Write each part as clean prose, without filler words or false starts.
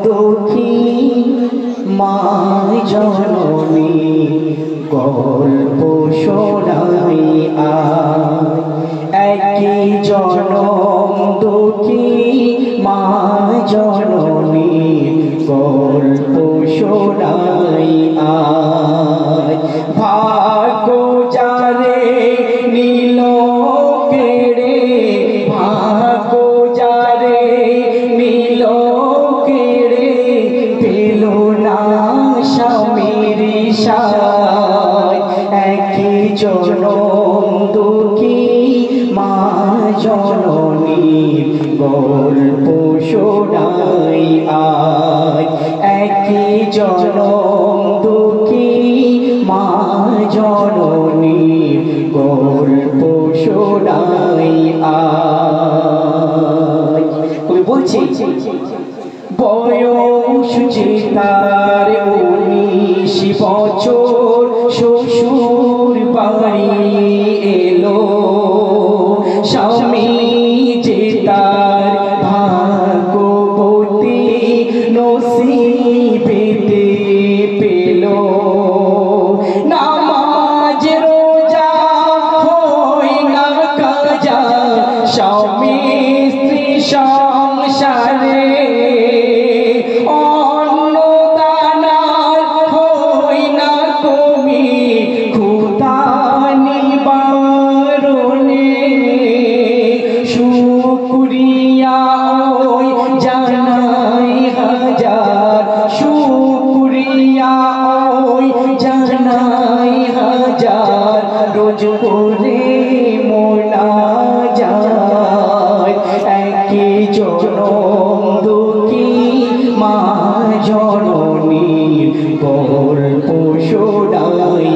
দুঃখী মা জননী গল্প শোনাই একই জনম দুঃখী মা জননী গল্প শোনাই ভাগ্য যারে নীল কেড়ে ভাগ্য যারে নীল কেড়ে পেল না স্বামীর সায় একই জনম দুঃখী মা জননী গল্প শোনাই একই জনম দুঃখী মা জননী গল্প শোনাই কবি বলছি বয়স যে তার 19 বছর শ্বশুর বাড়ি এলো স্বামী যে তার ভাগ্যবতী নসিবেতে পেল নামাজ রোজা হই না কাজা স্বামী স্ত্রী সংসারে রোজ করে মোনাজাত একই জনম দুঃখী মা জননীর গল্প শোনাই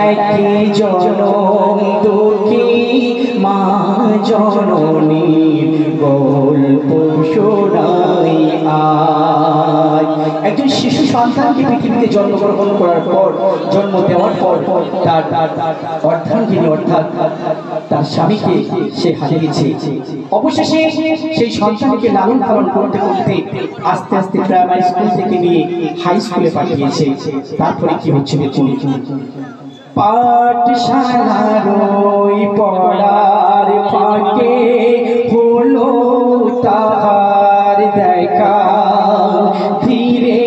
একই জনম দুঃখী মা জননীর গল্প শোনাই একজন শিশু সন্তানকে পৃথিবীতে জন্মগ্রহণ করার পর জন্ম দেওয়ার পর তার অর্ধাঙ্গিনী অর্থাৎ তার স্বামীকে সে হারিয়েছে অবশেষে সেই সন্তানকে লালন পালন করতে করতে আস্তে আস্তে প্রাইমারি স্কুল থেকে নিয়ে হাই স্কুলে পাঠিয়েছে তারপরে কি হচ্ছে দেখুন পাঠশালার ওই পড়ার ফাঁকে হলো তাহার দেখা ধীরে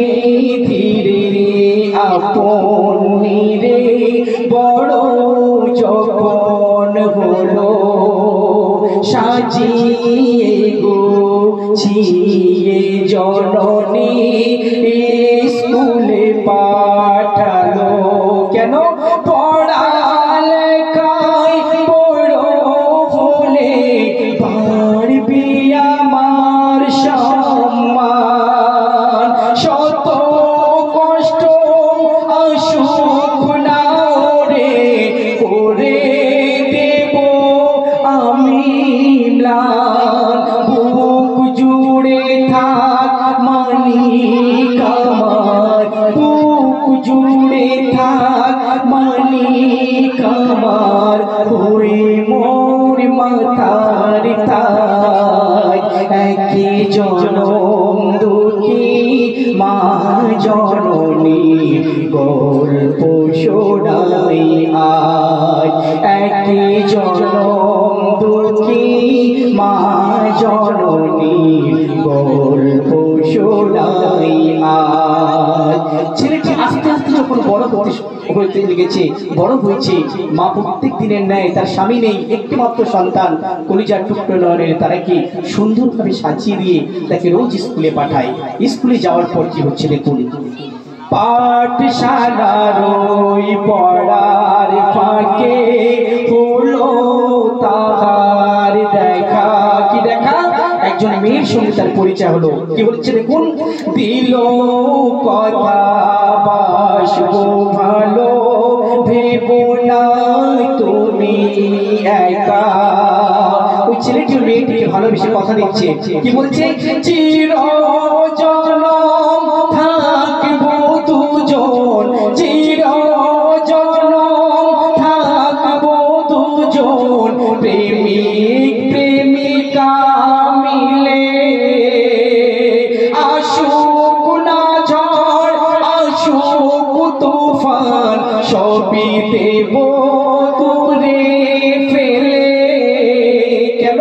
ধীরে আপন রে বড় যখন হলো সাজিয়ে গুছিয়ে জননী স্কুলে পাঠালো কেন পড়ালেখায় বড় হলে পারবি আমার সম্মান শত কষ্ট আসুক না রে করে দেব আমি ম্লান বুক জুড়ে থাক মানিক আমার বুক জুড়ে থাক মানিক আমার হয়ে মোর মাথার তাজ একই জনম দুঃখী মা জননী গল্প শোনাই একই জনম দুঃখী মা জননী গল্প শোনাই ছেলেটি আস্তে আস্তে যখন বড় হতে লেগেছে বড় হয়েছে মা প্রত্যেক দিনের ন্যায় তার স্বামী নেই একটি মাত্র সন্তান কলিজার টুকরো নয়নের তারাকে সুন্দরভাবে সাজিয়ে দিয়ে তাকে রোজ স্কুলে পাঠায় স্কুলে যাওয়ার পর কি হচ্ছে দেখুন পাঠশালার ওই পড়ার ফাঁকে হলো তাহার দেখা কি দেখা একজন মেয়ের সঙ্গে তার পরিচয় হলো কি হচ্ছে দেখুন দিল কথা বাসবো ভালো ভেবো না তুমি একা ওই ছেলেটি মেয়েটিকে ভালোবেসে কথা দিচ্ছে কি বলছে চির জনম থাকবো দুজন চির জনম থাকবো দুজন প্রেমিক প্রেমিকা মিলে সবই দেব দূরে ফেলে। কেন?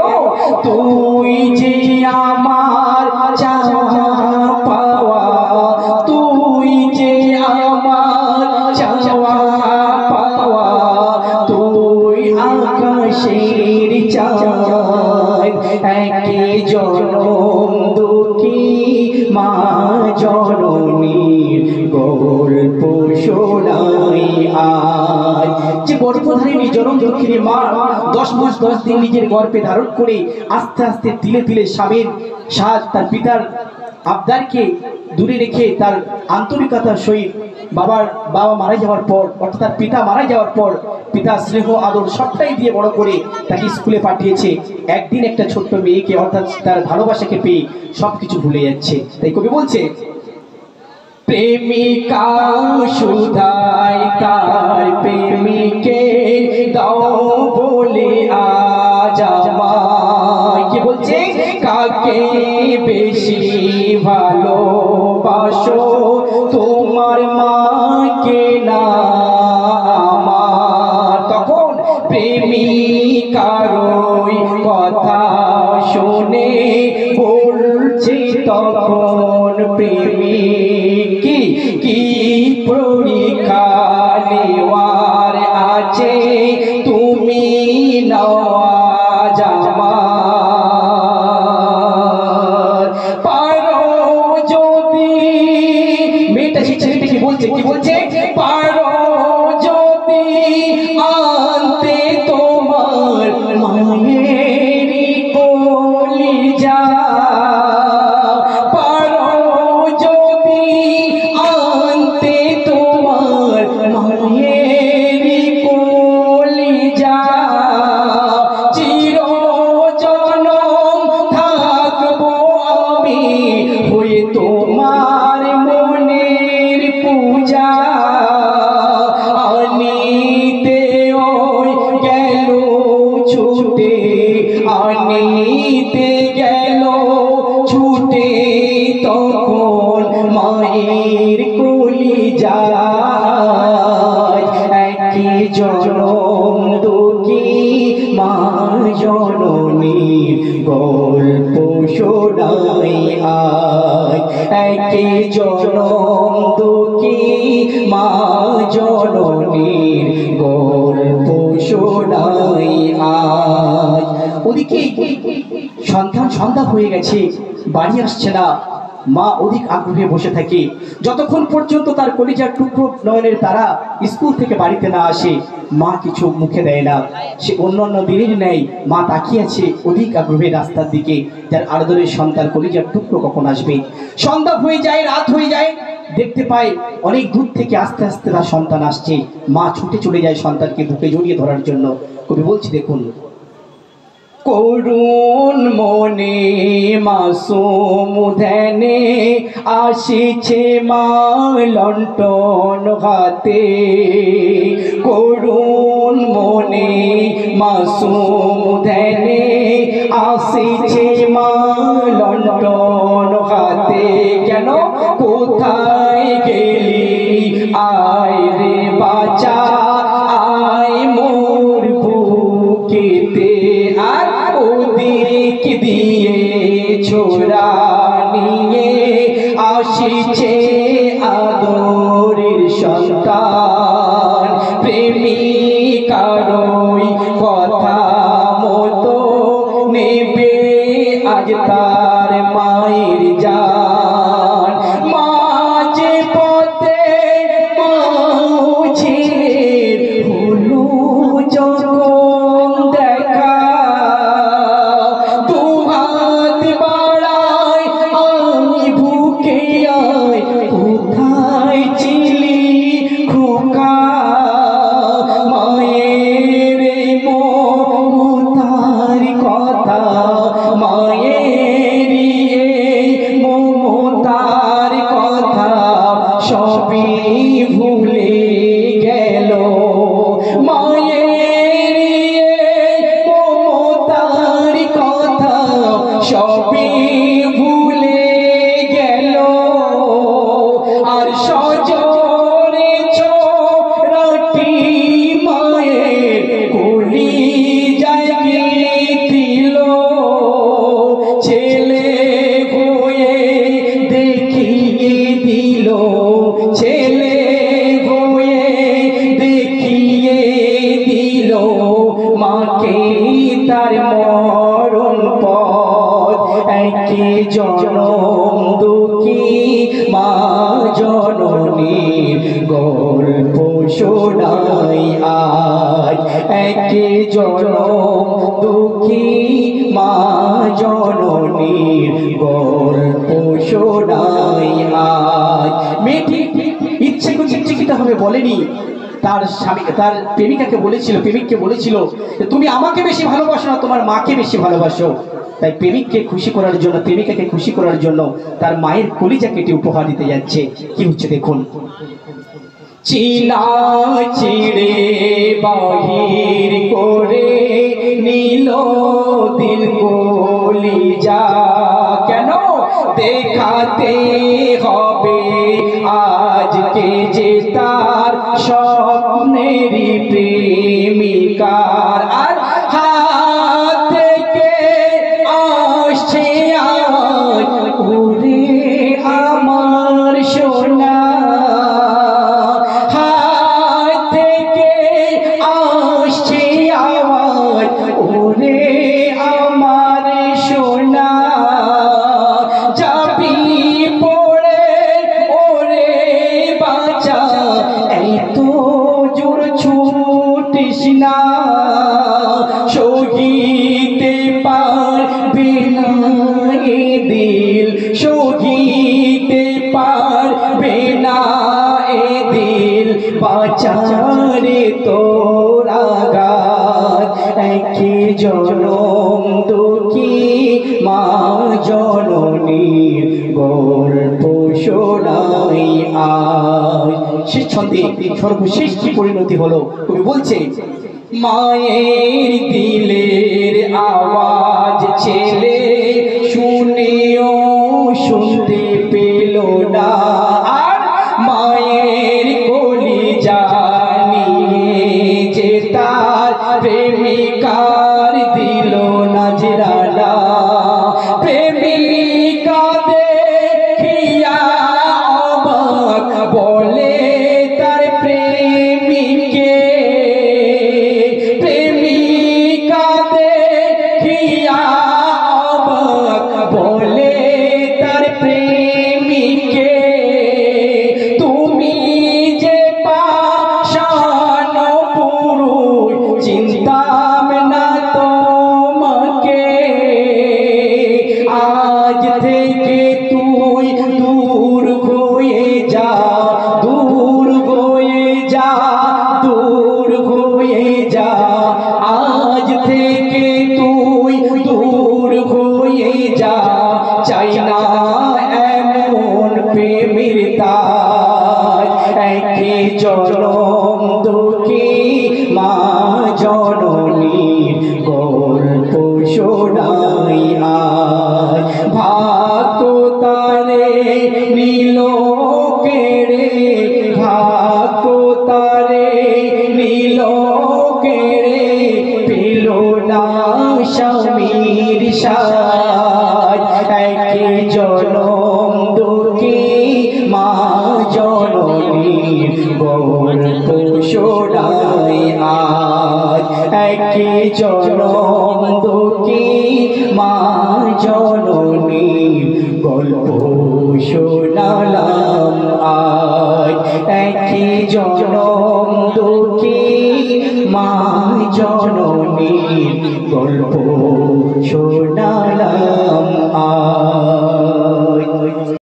তুই যে আমার চাওয়া পাওয়া, তুই যে আমার চাওয়া পাওয়া, তুই আকাশের চাঁদ, একে জনম দুঃখী মা জননীর গল্প শোনাই আজ। যে গর্ভধারিণী জনম দুঃখিনী মা 10 মাস 10 দিন নিজের গর্ভে ধারণ করে আস্তে আস্তে তিলে তিলে স্বামীর সাজ, তার পিতার আবদারকে দূরে রেখে তার আন্তরিকতার সহিত বাবা মারা যাওয়ার পর, অর্থাৎ তার পিতা মারা যাওয়ার পর পিতা স্নেহ আদর সবটাই দিয়ে বড় করে তাকে স্কুলে পাঠিয়েছে। একদিন একটা ছোট্ট মেয়েকে, অর্থাৎ তার ভালোবাসাকে পেয়ে সবকিছু ভুলে যাচ্ছে। তাই কবি বলছে, প্রেমিকা সুধাই তার প্রেমিকে দাও বলে আজ আমায়। কি বলছে? কাকে বেশি ভালোবাসো, তোমার মাকে না আমার। তখন প্রেমিকার ওই কথা শুনে বলছে তখন প্রেমিক, কি পরীক্ষা নেওয়ার আছে, তুমি নওয়াজ আমার। পারো যদি, মেয়েটা সেই ছেলেটাকে বলছে, কি বলছে? পারো যদি আনতে তোমার মায়ের কলিজা, পারো যদি আনতে তোমার মায়ের কলিজা, চিরজনম থাকবো আমি হয়ে তোমার মনের পূজা। আনিতে ওই গেল ছুটে, আনিতে গেল ছুটে তখন মায়ের কলিজা। একে জনম দুঃখী মা জননীর গল্প শোনাই আজ। একে জনম দুঃখী মা জননীর গল্প শোনাই আজ। ওদিকে সন্ধ্যা হয়ে গেছে, বাড়ি আসছে না। মা অধিক আগ্রহে বসে থাকে, যতক্ষণ পর্যন্ত তার কলিজার টুকরো নয়নের তারা স্কুল থেকে বাড়িতে না আসে মা কিছু মুখে দেয় না। সে অন্যান্য দিনের নেই মা তাকিয়ে আছে অধিক আগ্রহে রাস্তার দিকে, যার আদরের সন্তান কলিজার টুকরো কখন আসবে। সন্ধ্যা হয়ে যায়, রাত হয়ে যায়, দেখতে পায় অনেক দূর থেকে আস্তে আস্তে তার সন্তান আসছে। মা ছুটে চলে যায় সন্তানকে বুকে জড়িয়ে ধরার জন্য। কবি বলছি, দেখুন, করুণ মনে মাসুম ধ্যানে আসিছে মা লণ্ঠন হাতে। করুণ মনে মাসুম ধ্যানে আসিছে মা লণ্ঠন হাতে। কেন? কোথায় গেলি আয় রে বাঁচা, আয় মোর বুকেতে। আর ওদিক দিয়ে ছোড়া নিয়ে আসিছে আদরের সন্তান। প্রেমিকার ওই কথা মতো নেবে আজ তার মায়ের জান। মাঝে পথে মাঝের হলো যখন দেখা, দুহাত বাড়ায় আমি বুকে আয়, কোথায় জনম দুঃখী মা জননীর গল্প শোনাই আজ, একে জনম দুঃখী মা জননীর গল্প শোনাই আজ। মেয়েটি ইচ্ছে ভাবে বলেনি, তার স্বামী তার প্রেমিকাকে বলেছিল, প্রেমিককে বলেছিল তুমি আমাকে বেশি ভালোবাসো না, তোমার মাকে বেশি ভালোবাসো। তাই প্রেমিককে খুশি করার জন্য, প্রেমিকাকে খুশি করার জন্য তার মায়ের কলিজা কেটে উপহার দিতে যাচ্ছে। কি হচ্ছে দেখুন। চিনা চিড়ে বাহির করে নীল দিল কলিজা, কেন দেখাতে হবে আজকে যে তার স্বপ্নেরই প্রেমিকার। আর হাত থেকে আসছে আওয়াজ, ওরে আমার সোনা, হাত থেকে আসছে আওয়াজ, ওরে আমার সোনা, যাবি পড়ে ওরে বাঁচা, এত জোর ছুটিস না, সহিতে পারবে না এ দিল, সহিতে পারবে না এ দিল, বাঁচারে তোর আঘাত, একে জনম দুঃখী মা জননীর গল্প শোনাই আজ। শেষ ছন্দে সর্বশেষ কি পরিণতি হলো কবি বলছে, মায়ের দিলের আওয়াজ ছেলে শুনেও শুনতে পেল না, আর মায়ের কলিজা নিয়ে যে তার প্রেমিকার দিল নজরানা, প্রেমিকা দেখিয়া অবাক বলে তার প্রেমিকে, প্রেমিকা দেখিয়া অবাক বলে তার প্রেমিকে, তুমি যে পাষাণ পুরুষ চিন্তাম না তোমাকে, আজ থেকে তুই দূর হয়ে যা, দূর হয়ে যা, দূর হয়ে যা, আজ থেকে তুই দূর হয়ে যা, চাই না এমন প্রেমের তাজ, একে জনম দুঃখী মা জননীর গল্প শোনাই আজ। ভাগ্য তারে নীল কেড়ে, ভাগ্য তারে নীল কেড়ে, পেল না স্বামীর সাজ, একে জনম দুঃখী মা জননীর গল্প শোনাই আজ, একে জনম দুঃখী মা জননীর গল্প শোনালাম আজ, একে জনম দুঃখী মা জননীর গল্প শোনালাম আজ।